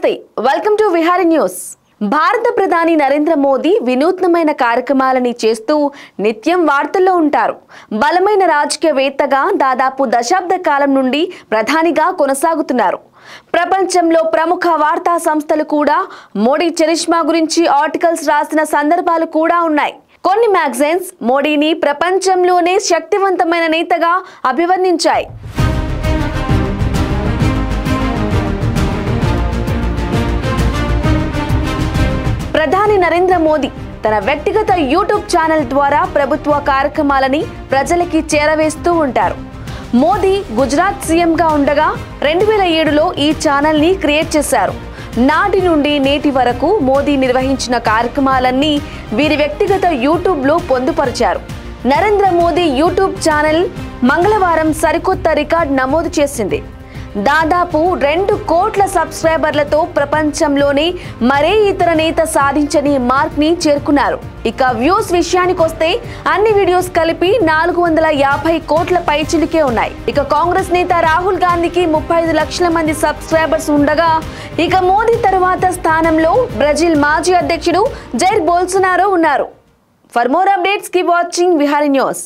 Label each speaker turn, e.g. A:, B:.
A: నమస్తే welcome to Vihari news. భారత ప్రధాని నరేంద్ర మోదీ వినూత్నమైన కార్యక్రమాలని చేస్తూ నిత్యం వార్తల్లో ఉంటారు। బలమైన రాజకీయవేత్తగా దాదాపు దశాబ్ద కాలం నుండి ప్రధానిగా కొనసాగుతున్నారు। ప్రపంచంలో ప్రముఖ వార్తా సంస్థలు కూడా మోడీ చరిష్మా గురించి ఆర్టికల్స్ రాసిన సందర్భాలు కూడా ఉన్నాయి। కొన్ని మ్యాగజైన్స్ మోడీని ప్రపంచంలోనే శక్తివంతమైన నేతగా అభివర్ణించాయి। ప్రధాని నరేంద్ర మోదీ తన వ్యక్తిగత యూట్యూబ్ ఛానల్ ద్వారా ప్రభుత్వ కార్యక్రమాలని ప్రజలకి చేరవేస్తూ ఉంటారు। మోదీ గుజరాత్ సీఎంగా ఉండగా 2007లో ఈ ఛానల్ ని క్రియేట్ చేశారు। నాటి నుండి నేటి వరకు మోదీ నిర్వహించిన కార్యక్రమాలన్నీ వీరి వ్యక్తిగత యూట్యూబ్ లో పొందుపరిచారు। నరేంద్ర మోదీ యూట్యూబ్ ఛానల్ మంగళవారం సరికొత్త రికార్డ్ నమోదు చేసింది। దాదాపు 2 కోట్ల సబ్స్క్రైబర్లతో ప్రపంచంలోనే మరే ఇతర నేత సాధించని మార్క్ ని చేరుకున్నారు। ఇక వ్యూస్ విషయానికి వస్తే అన్ని వీడియోస్ కలిపి 450 కోట్ల పైచిలికే ఉన్నాయి। ఇక కాంగ్రెస్ నేత రాహుల్ గాంధీకి 35 లక్షల మంది సబ్స్క్రైబర్స్ ఉండగా ఇక మోదీ తరువాత స్థానంలో బ్రెజిల్ మాజీ అధ్యక్షుడు జైర్ బోల్సోనారో ఉన్నారు। For more updates keep watching Vihari news.